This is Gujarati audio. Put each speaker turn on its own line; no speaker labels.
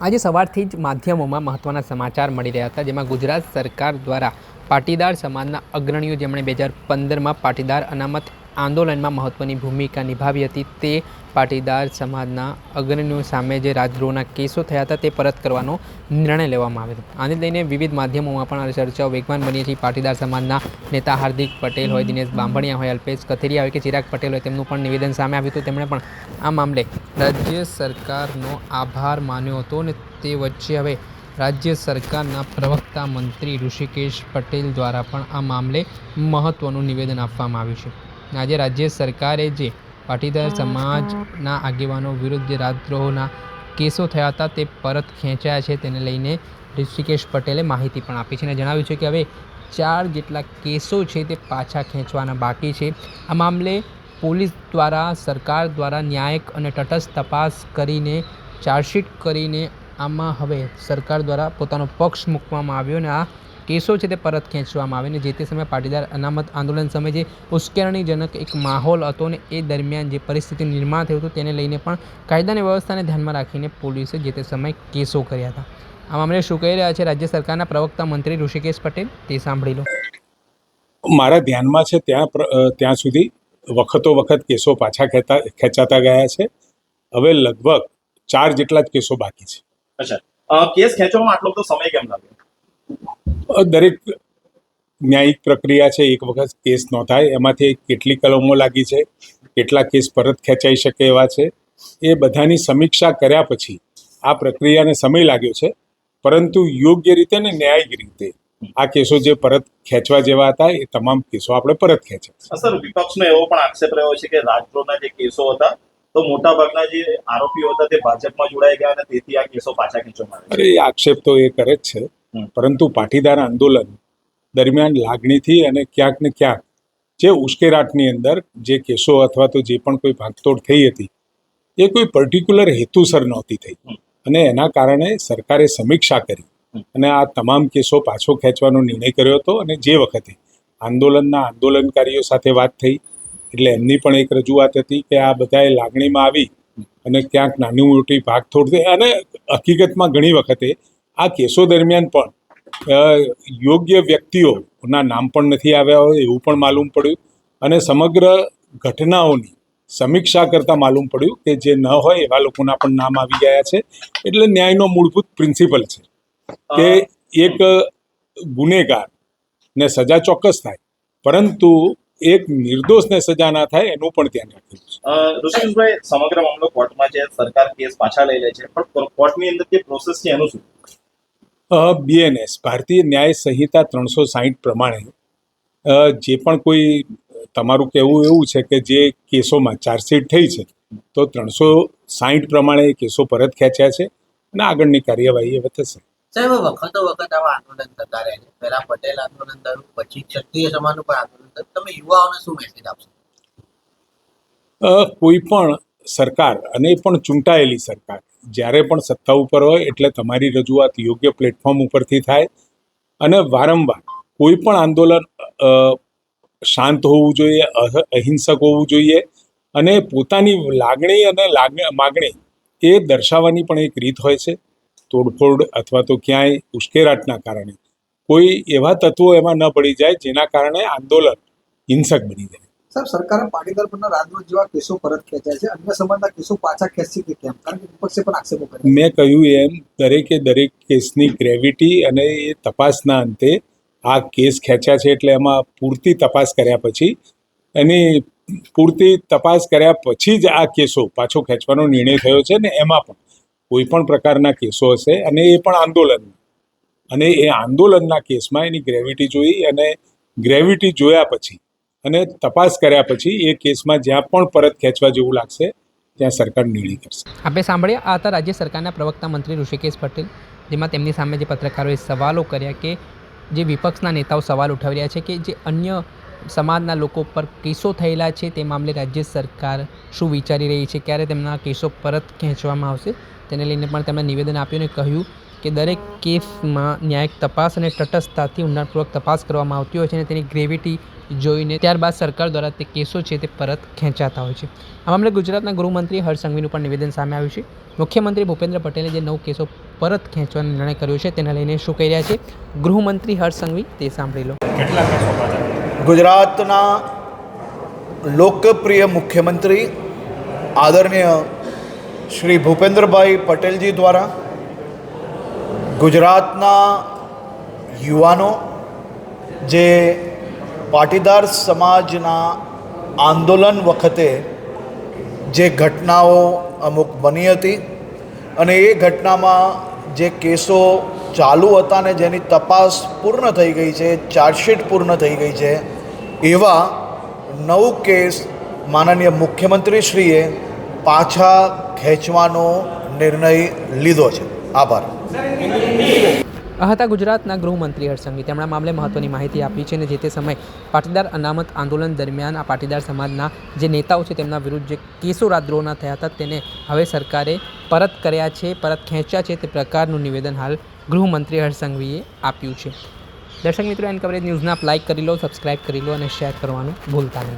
આજે સવારથી જ માધ્યમોમાં મહત્ત્વના સમાચાર મળી રહ્યા હતા, જેમાં ગુજરાત સરકાર દ્વારા પાટીદાર સમાજના અગ્રણીઓ જેમણે 2015માં પાટીદાર અનામત આંદોલનમાં મહત્ત્વની ભૂમિકા નિભાવી હતી, તે પાટીદાર સમાજના અગ્રણીઓ સામે જે રાજદ્રોહના કેસો થયા હતા તે પરત કરવાનો નિર્ણય લેવામાં આવ્યો હતો. આને લઈને વિવિધ માધ્યમોમાં પણ ચર્ચાઓ વેગવાન બની છે. પાટીદાર સમાજના નેતા હાર્દિક પટેલ હોય, દિનેશ બાંભણિયા હોય, અલ્પેશ કથિરિયા હોય કે ચિરાગ પટેલ હોય, તેમનું પણ નિવેદન સામે આવ્યું હતું. તેમણે પણ આ મામલે રાજ્ય સરકારનો આભાર માન્યો હતો અને તે વચ્ચે હવે રાજ્ય સરકારના પ્રવક્તા મંત્રી ઋષિકેશ પટેલ દ્વારા પણ આ મામલે મહત્ત્વનું નિવેદન આપવામાં આવ્યું છે. આજે રાજ્ય સરકારે જે પાટીદાર સમાજના આગેવાનો વિરુદ્ધ જે રાજદ્રોહના કેસો થયા હતા તે પરત ખેંચાયા છે, તેને લઈને ઋષિકેશ પટેલે માહિતી પણ આપી છે અને જણાવ્યું છે કે હવે 4 જેટલા કેસો છે તે પાછા ખેંચવાના બાકી છે. આ મામલે પોલીસ દ્વારા, સરકાર દ્વારા ન્યાયિક અને તટસ્થ તપાસ કરીને ચાર્જશીટ કરીને આમાં હવે સરકાર દ્વારા પોતાનો પક્ષ મૂકવામાં આવ્યો અને આ કેસો છે તે પરત ખેંચવામાં આવે. ને જે તે સમયે પાટીદાર અનામત આંદોલન સમયે જે ઉશ્કેરણીજનક એક માહોલ હતો ને એ દરમિયાન જે પરિસ્થિતિ નિર્માણ થયું હતું તેને લઈને પણ કાયદાની વ્યવસ્થાને ધ્યાનમાં રાખીને પોલીસે જે તે સમયે કેસો કર્યા હતા. આ મામલે શું કહી રહ્યા છે રાજ્ય સરકારના પ્રવક્તા મંત્રી ઋષિકેશ પટેલ, તે સાંભળી લો.
મારા ધ્યાનમાં છે ત્યાં સુધી વખત કેસો પાછા ખેંચાતા ગયા છે. હવે લગભગ 4 જેટલા જ કેસો બાકી છે.
અચ્છા, કેસ ખેંચવામાં આટલો બધો સમય કેમ લાગ્યો?
દરેક ન્યાયિક પ્રક્રિયા છે, એક વખત કેસ નોંધાય એમાંથી કેટલી કલમો લાગી છે, કેટલા કેસ પરત ખેંચાઈ શકે એવા છે, એ બધાની સમીક્ષા કર્યા પછી આ પ્રક્રિયાને સમય લાગ્યો છે. પરંતુ યોગ્ય રીતે ને ન્યાયિક રીતે આ કેસો જે પરત ખેંચવા જેવા હતા એ તમામ કેસો આપણે પરત ખેંચ્યા.
સર, વિપક્ષનો એવો પણ આક્ષેપ રહ્યો છે કે રાજદ્રોહના જે કેસો હતા તો મોટા ભાગના જે આરોપીઓ હતા તે ભાજપમાં જોડાઈ ગયા અને તેથી આ કેસો પાછા ખેંચવામાં આવ્યા.
અરે, આક્ષેપ તો એ કરે જ છે, પરંતુ પાટીદાર આંદોલન દરમિયાન લાગણીથી અને ક્યાંક ને ક્યાંક જે ઉશ્કેરાટની અંદર જે કેસો અથવા તો જે પણ કોઈ ભાગતોડ થઈ હતી એ કોઈ પર્ટિક્યુલર હેતુસર નહોતી થઈ અને એના કારણે સરકારે સમીક્ષા કરી અને આ તમામ કેસો પાછો ખેંચવાનો નિર્ણય કર્યો હતો. અને જે વખતે આંદોલનકારીઓ સાથે વાત થઈ એટલે એમની પણ એક રજૂઆત હતી કે આ બધાએ લાગણીમાં આવી અને ક્યાંક નાની મોટી ભાગતોડ થઈ અને હકીકતમાં ઘણી વખતે આ કેસો દરમિયાન પણ યોગ્ય વ્યક્તિઓના નામ પણ નથી આવ્યા હોય એવું પણ માલુમ પડ્યું અને સમગ્ર ઘટનાઓની સમીક્ષા કરતાં માલુમ પડ્યું કે જે ન હોય એવા લોકોના પણ નામ આવી ગયા છે. એટલે ન્યાયનો મૂળભૂત પ્રિન્સિપલ છે કે એક ગુનેગારને સજા ચોક્કસ થાય, પરંતુ એક નિર્દોષને સજા ના થાય એનું પણ ધ્યાન રાખવું છે.
ઋષિકેશભાઈ, સમગ્ર મામલો કોર્ટમાં છે, સરકાર કેસ પાછા લઈ લે છે, પણ કોર્ટની અંદર જે પ્રોસેસ છે એનું શું?
BNS ભારતીય ન્યાય સંહિતા 360 પ્રમાણે જે પણ કોઈ તમારું કહેવું એવું છે કે જે કેસોમાં ચાર્જશીટ થઈ છે તો 360 પ્રમાણે કેસો પરત ખેંચ્યા છે અને આગળની કાર્યવાહી હવે થશે.
સાહેબ, વખત આવા આંદોલન થતા રહે છે. પહેલા પટેલ આંદોલન થયું, પછી ક્ષત્રિય સમાજનું પણ આંદોલન થયું. તમે યુવાઓને શું મેસેજ આપશો?
કોઈ પણ સરકાર અને એ પણ ચૂંટાયેલી સરકાર જ્યારે પણ સત્તા ઉપર હોય એટલે તમારી રજૂઆત યોગ્ય પ્લેટફોર્મ ઉપરથી થાય અને વારંવાર કોઈ પણ આંદોલન શાંત હોવું જોઈએ, અહિંસક હોવું જોઈએ અને પોતાની લાગણી અને માગણી એ દર્શાવવાની પણ એક રીત હોય છે. તોડફોડ અથવા તો ક્યાંય ઉશ્કેરાટના કારણે કોઈ એવા તત્વો એમાં ન પડી જાય જેના કારણે આંદોલન હિંસક બની જાય.
સાહેબ, સરકારે પાટીદાર પરના રાજદ્રોહ જેવા કેસો પરત ખેંચ્યા છે, અન્ય સમાજના કેસો પાછા ખેંચશે કે કેમ? કારણ કે વિપક્ષે પણ આક્ષેપો કર્યા. મેં
કહ્યું એમ દરેક કેસની ગ્રેવિટી અને એ તપાસના અંતે આ કેસ ખેંચ્યા છે એટલે એમાં પૂરતી તપાસ કર્યા પછી જ આ કેસો પાછો ખેંચવાનો નિર્ણય થયો છે. ને એમાં પણ કોઈ પણ પ્રકારના કેસો હશે અને એ પણ આંદોલનના કેસમાં એની ગ્રેવિટી જોઈ અને ગ્રેવિટી જોયા પછી અને તપાસ કર્યા પછી એ કેસમાં જ્યાં પણ પરત ખેંચવા જેવું લાગશે ત્યાં સરકાર નિર્ણય કરશે.
આપણે સાંભળ્યા, આ હતા રાજ્ય સરકારના પ્રવક્તા મંત્રી ઋષિકેશ પટેલ, જેમાં તેમની સામે જે પત્રકારોએ સવાલો કર્યા કે જે વિપક્ષના નેતાઓ સવાલ ઉઠાવી રહ્યા છે કે જે અન્ય સમાજના લોકો પર કેસો થયેલા છે તે મામલે રાજ્ય સરકાર શું વિચારી રહી છે, ક્યારે તેમના કેસો પરત ખેંચવામાં આવશે, તેને લઈને પણ તેમણે નિવેદન આપ્યું અને કહ્યું કે દરેક કેસમાં ન્યાયિક તપાસ અને તટસ્થતાથી ઊંડાણપૂર્વક તપાસ કરવામાં આવતી હોય છે અને તેની ગ્રેવિટી જોઈને ત્યારબાદ સરકાર દ્વારા તે કેસો છે તે પરત ખેંચાતા હોય છે. આ મામલે ગુજરાતના ગૃહમંત્રી હર્ષ સંઘવીનું પણ નિવેદન સામે આવ્યું છે. મુખ્યમંત્રી ભૂપેન્દ્ર પટેલે જે 9 કેસો પરત ખેંચવાનો નિર્ણય કર્યો છે તેને લઈને શું કહી રહ્યા છે ગૃહમંત્રી હર્ષ સંઘવી તે સાંભળી લો.
ગુજરાતના લોકપ્રિય મુખ્યમંત્રી આદરણીય શ્રી ભૂપેન્દ્રભાઈ પટેલજી દ્વારા ગુજરાતના યુવાનો જે પાટીદાર સમાજના આંદોલન વખતે જે ઘટનાઓ અમુક બની હતી અને એ ઘટનામાં જે કેસો ચાલુ હતા ને જેની તપાસ પૂર્ણ થઈ ગઈ છે, ચાર્જશીટ પૂર્ણ થઈ ગઈ છે, એવા 9 કેસ માનનીય મુખ્યમંત્રીશ્રીએ પાછા ખેંચવાનો નિર્ણય લીધો છે. આભાર.
આ હતા ગુજરાતના ગૃહમંત્રી હર્ષ સંઘવી. તેમણે આ મામલે મહત્વની માહિતી આપી છે અને જે તે સમયે પાટીદાર અનામત આંદોલન દરમિયાન આ પાટીદાર સમાજના જે નેતાઓ છે તેમના વિરુદ્ધ જે કેસો રાજદ્રોહના થયા હતા તેને હવે સરકારે પરત કર્યા છે, પરત ખેંચ્યા છે તે પ્રકારનું નિવેદન હાલ ગૃહમંત્રી હર્ષ સંઘવીએ આપ્યું છે. દર્શક મિત્રો, એન કવરેજ ન્યૂઝને આપ લાઇક કરી લો, સબસ્ક્રાઇબ કરી લો અને શેર કરવાનું ભૂલતા નહીં.